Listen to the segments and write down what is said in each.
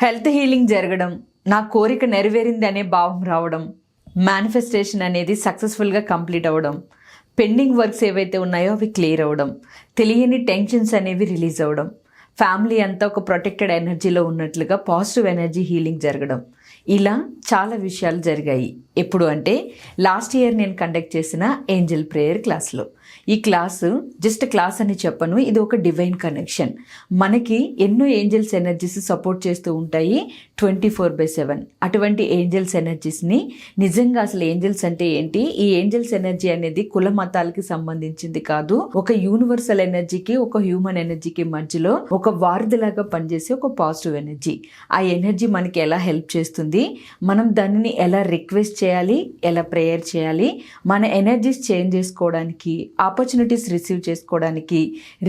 Health healing జరగడం, నా కోరిక నెరవేరింది అనే భావం రావడం, మేనిఫెస్టేషన్ అనేది సక్సెస్ఫుల్గా కంప్లీట్ అవ్వడం, పెండింగ్ వర్క్స్ ఏవైతే ఉన్నాయో అవి క్లియర్ అవ్వడం, తెలియని టెన్షన్స్ అనేవి రిలీజ్ అవ్వడం, ఫ్యామిలీ అంతా ఒక ప్రొటెక్టెడ్ ఎనర్జీలో ఉన్నట్లుగా పాజిటివ్ ఎనర్జీ హీలింగ్ జరగడం, ఇలా చాలా విషయాలు జరిగాయి. ఎప్పుడు అంటే లాస్ట్ ఇయర్ నేను కండక్ట్ చేసిన ఏంజల్ ప్రేయర్ క్లాస్లో. ఈ క్లాసు జస్ట్ క్లాస్ అని చెప్పను, ఇది ఒక డివైన్ కనెక్షన్. మనకి ఎన్నో ఏంజల్స్ ఎనర్జీస్ సపోర్ట్ చేస్తూ ఉంటాయి 24/7. అటువంటి ఏంజల్స్ ఎనర్జీస్ని నిజంగా అసలు ఏంజల్స్ అంటే ఏంటి, ఈ ఏంజల్స్ ఎనర్జీ అనేది కుల మతాలకి సంబంధించింది కాదు. ఒక యూనివర్సల్ ఎనర్జీకి ఒక హ్యూమన్ ఎనర్జీకి మధ్యలో ఒక వారధిలాగా పనిచేసే ఒక పాజిటివ్ ఎనర్జీ. ఆ ఎనర్జీ మనకి ఎలా హెల్ప్ చేస్తుంది, మనం దానిని ఎలా రిక్వెస్ట్ చేయాలి, ఎలా ప్రేయర్ చేయాలి, మన ఎనర్జీస్ చేంజ్ చేసుకోవడానికి, ఆపర్చునిటీస్ రిసీవ్ చేసుకోవడానికి,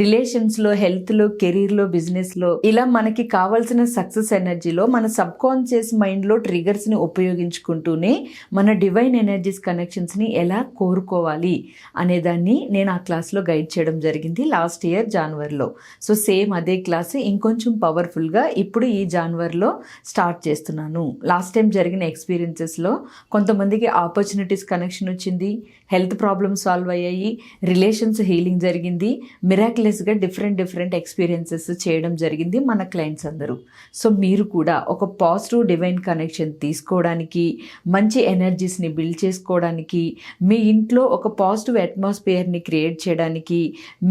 రిలేషన్స్లో, హెల్త్లో, కెరీర్లో, బిజినెస్లో, ఇలా మనకి కావాల్సిన సక్సెస్ ఎనర్జీలో మన సబ్ కాన్షియస్ మైండ్లో ట్రిగర్స్ని ఉపయోగించుకుంటూనే మన డివైన్ ఎనర్జీస్ కనెక్షన్స్ని ఎలా కోరుకోవాలి అనేదాన్ని నేను ఆ క్లాస్లో గైడ్ చేయడం జరిగింది లాస్ట్ ఇయర్ జనవరిలో. సో సేమ్ అదే క్లాస్ ఇంకొంచెం పవర్ఫుల్గా ఇప్పుడు ఈ జనవరిలో స్టార్ట్ చేస్తున్నాను. లాస్ట్ టైం జరిగిన ఎక్స్పీరియన్సెస్లో కొంతమందికి ఆపర్చునిటీస్ కనెక్షన్ వచ్చింది, హెల్త్ ప్రాబ్లమ్స్ సాల్వ్ అయ్యాయి, రిలేషన్స్ హీలింగ్ జరిగింది, మిరాక్యులస్గా డిఫరెంట్ ఎక్స్పీరియన్సెస్ చేయడం జరిగింది మన క్లయింట్స్ అందరూ. సో మీరు కూడా ఒక పాజిటివ్ డివైన్ కనెక్షన్ తీసుకోవడానికి, మంచి ఎనర్జీస్ని బిల్డ్ చేసుకోవడానికి, మీ ఇంట్లో ఒక పాజిటివ్ అట్మాస్ఫియర్ని క్రియేట్ చేయడానికి,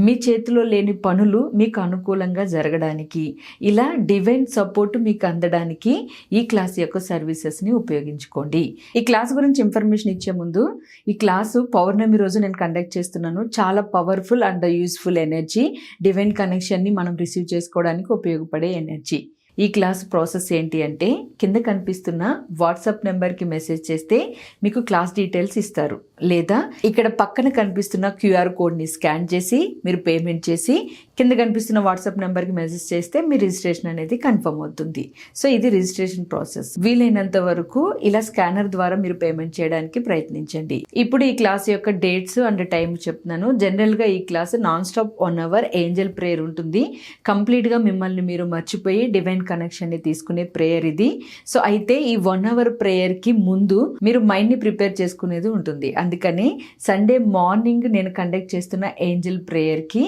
మీ చేతిలో లేని పనులు మీకు అనుకూలంగా జరగడానికి, ఇలా డివైన్ సపోర్ట్ మీకు అందడానికి ఈ క్లాస్ యొక్క సర్వీసెస్ని ఉపయోగించుకోండి. ఈ క్లాస్ గురించి ఇన్ఫర్మేషన్ ఇచ్చే ముందు, ఈ క్లాసు పౌర్ణమి రోజు నేను కండక్ట్ చేస్తున్నాను. చాలా powerful and useful energy, divine కనెక్షన్ని మనం రిసీవ్ చేసుకోవడానికి ఉపయోగపడే ఎనర్జీ. ఈ క్లాస్ ప్రాసెస్ ఏంటి అంటే, కింద కనిపిస్తున్న వాట్సాప్ నెంబర్కి మెసేజ్ చేస్తే మీకు క్లాస్ డీటెయిల్స్ ఇస్తారు, లేదా ఇక్కడ పక్కన కనిపిస్తున్న QR కోడ్ని స్కాన్ చేసి మీరు పేమెంట్ చేసి కింద కనిపిస్తున్న వాట్సాప్ నెంబర్కి మెసేజ్ చేస్తే మీ రిజిస్ట్రేషన్ అనేది కన్ఫర్మ్ అవుతుంది. సో ఇది రిజిస్ట్రేషన్ ప్రాసెస్. వీలైనంత వరకు ఇలా స్కానర్ ద్వారా మీరు పేమెంట్ చేయడానికి ప్రయత్నించండి. ఇప్పుడు ఈ క్లాస్ యొక్క డేట్స్ అండ్ టైం చెప్తున్నాను. జనరల్గా ఈ class non stop 1 hour Angel prayer ఉంటుంది. కంప్లీట్గా మిమ్మల్ని మీరు మర్చిపోయి డివైన్ కనెక్షన్ని తీసుకునే ప్రేయర్ ఇది. సో అయితే ఈ 1 hour ప్రేయర్కి ముందు మీరు మైండ్ని ప్రిపేర్ చేసుకునేది ఉంటుంది. అందుకని సండే మార్నింగ్ నేను కండక్ట్ చేస్తున్న ఏంజల్ ప్రేయర్కి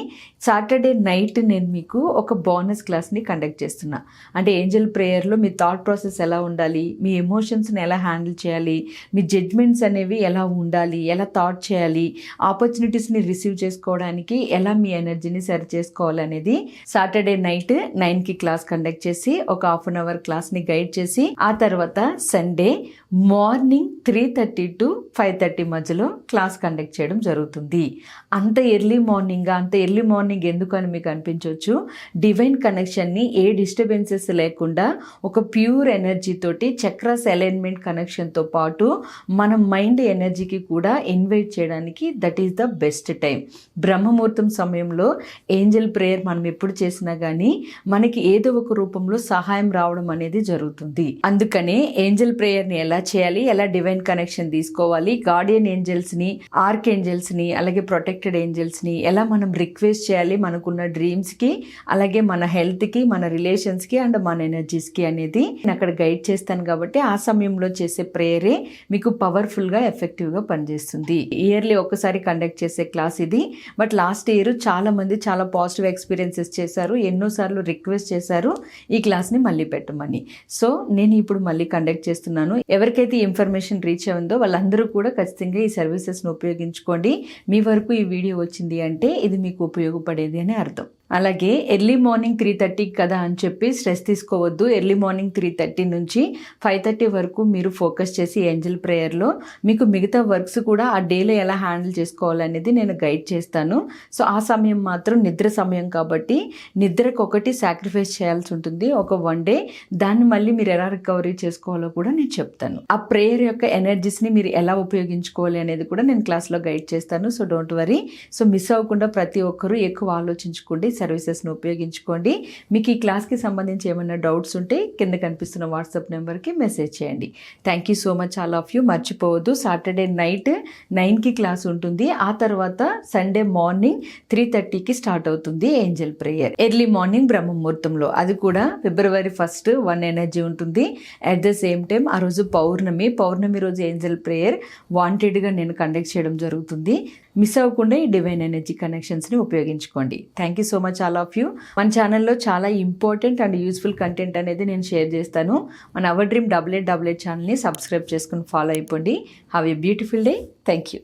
సాటర్డే నైట్ నేను మీకు ఒక బోనస్ క్లాస్ని కండక్ట్ చేస్తున్నా. అంటే ఏంజల్ ప్రేయర్లో మీ థాట్ ప్రాసెస్ ఎలా ఉండాలి, మీ ఎమోషన్స్ని ఎలా హ్యాండిల్ చేయాలి, మీ జడ్జ్మెంట్స్ అనేవి ఎలా ఉండాలి, ఎలా థాట్ చేయాలి, ఆపర్చునిటీస్ని రిసీవ్ చేసుకోవడానికి ఎలా మీ ఎనర్జీని సరి చేసుకోవాలనేది సాటర్డే నైట్ 9కి క్లాస్ కండక్ట్ చేసి ఒక 1/2 hour క్లాస్ని గైడ్ చేసి, ఆ తర్వాత సండే మార్నింగ్ 3:30 to 5:30 మధ్యలో క్లాస్ కండక్ట్ చేయడం జరుగుతుంది. అంత ఎర్లీ మార్నింగ్ ఎందుకు అని మీకు అనిపించవచ్చు. డివైన్ కనెక్షన్ని ఏ డిస్టర్బెన్సెస్ లేకుండా ఒక ప్యూర్ ఎనర్జీ తోటి చక్రాస్ అలైన్మెంట్ కనెక్షన్తో పాటు మన మైండ్ ఎనర్జీకి కూడా ఇన్వైట్ చేయడానికి that is the best time. బ్రహ్మముహూర్తం సమయంలో ఏంజల్ ప్రేయర్ మనం ఎప్పుడు చేసినా కానీ మనకి ఏదో ఒక రూపంలో సహాయం రావడం అనేది జరుగుతుంది. అందుకనే ఏంజల్ ప్రేయర్ని ఎలా చేయాలి, ఎలా డివైన్ కనెక్షన్ తీసుకోవాలి, గార్డియన్ ఏంజల్స్ని, ఆర్క్ ఏంజల్స్ని, అలాగే ప్రొటెక్టెడ్ ఏంజల్స్ని ఎలా మనం రిక్వెస్ట్ చేయాలి మనకున్న డ్రీమ్స్కి, అలాగే మన హెల్త్కి, మన రిలేషన్స్కి అండ్ మన ఎనర్జీస్కి అనేది నేను అక్కడ గైడ్ చేస్తాను. కాబట్టి ఆ సమయంలో చేసే ప్రేయరే మీకు పవర్ఫుల్గా ఎఫెక్టివ్గా పనిచేస్తుంది. ఇయర్లీ ఒకసారి కండక్ట్ చేసే క్లాస్ ఇది. బట్ లాస్ట్ ఇయర్ చాలా మంది చాలా పాజిటివ్ ఎక్స్పీరియన్సెస్ చేశారు, ఎన్నోసార్లు రిక్వెస్ట్ చేశారు ఈ క్లాస్ని మళ్ళీ పెట్టమని. సో నేను ఇప్పుడు మళ్ళీ కండక్ట్ చేస్తున్నాను. ఎవరికైతే ఇన్ఫర్మేషన్ రీచ్ అయిందో వాళ్ళందరూ కూడా ఖచ్చితంగా ఈ సర్వీసెస్ను ఉపయోగించుకోండి. మీ వరకు ఈ వీడియో వచ్చింది అంటే ఇది మీకు ఉపయోగపడేది అని అర్థం. అలాగే ఎర్లీ మార్నింగ్ 3:30 కదా అని చెప్పి స్ట్రెస్ తీసుకోవద్దు. ఎర్లీ మార్నింగ్ 3:30 నుంచి 5:30 వరకు మీరు ఫోకస్ చేసి ఏంజల్ ప్రేయర్లో మీకు మిగతా వర్క్స్ కూడా ఆ డేలో ఎలా హ్యాండిల్ చేసుకోవాలనేది నేను గైడ్ చేస్తాను. సో ఆ సమయం మాత్రం నిద్ర సమయం కాబట్టి నిద్రకు ఒకటి సాక్రిఫైస్ చేయాల్సి ఉంటుంది ఒక 1 day. దాన్ని మళ్ళీ మీరు ఎలా రికవరీ చేసుకోవాలో కూడా నేను చెప్తాను. ఆ ప్రేయర్ యొక్క ఎనర్జీస్ని మీరు ఎలా ఉపయోగించుకోవాలి అనేది కూడా నేను క్లాస్లో గైడ్ చేస్తాను. So don't worry. So miss అవ్వకుండా ప్రతి ఒక్కరూ ఎక్కువ ఆలోచించుకోండి, సర్వీసెస్ను ఉపయోగించుకోండి. మీకు ఈ క్లాస్కి సంబంధించి ఏమైనా డౌట్స్ ఉంటే కింద కనిపిస్తున్న వాట్సాప్ నెంబర్కి మెసేజ్ చేయండి. Thank you so much all of you. మర్చిపోవద్దు, సాటర్డే నైట్ 9కి క్లాస్ ఉంటుంది. ఆ తర్వాత సండే మార్నింగ్ 3:30కి స్టార్ట్ అవుతుంది ఏంజల్ ప్రేయర్. ఎర్లీ మార్నింగ్ బ్రహ్మ ముహూర్తంలో, అది కూడా February 1st 1 ఎనర్జీ ఉంటుంది. అట్ ద సేమ్ టైం ఆ రోజు పౌర్ణమి రోజు ఏంజల్ ప్రేయర్ వాంటెడ్గా నేను కండక్ట్ చేయడం జరుగుతుంది. మిస్ అవ్వకుండా ఈ డివైన్ ఎనర్జీ కనెక్షన్స్ని ఉపయోగించుకోండి. Thank you so much all of you. మన ఛానల్లో చాలా ఇంపార్టెంట్ అండ్ యూస్ఫుల్ కంటెంట్ అనేది నేను షేర్ చేస్తాను. మన అవర్ డ్రీమ్ 8888 ఛానల్ని సబ్స్క్రైబ్ చేసుకుని ఫాలో అయిపోండి. Have a beautiful day. Thank you.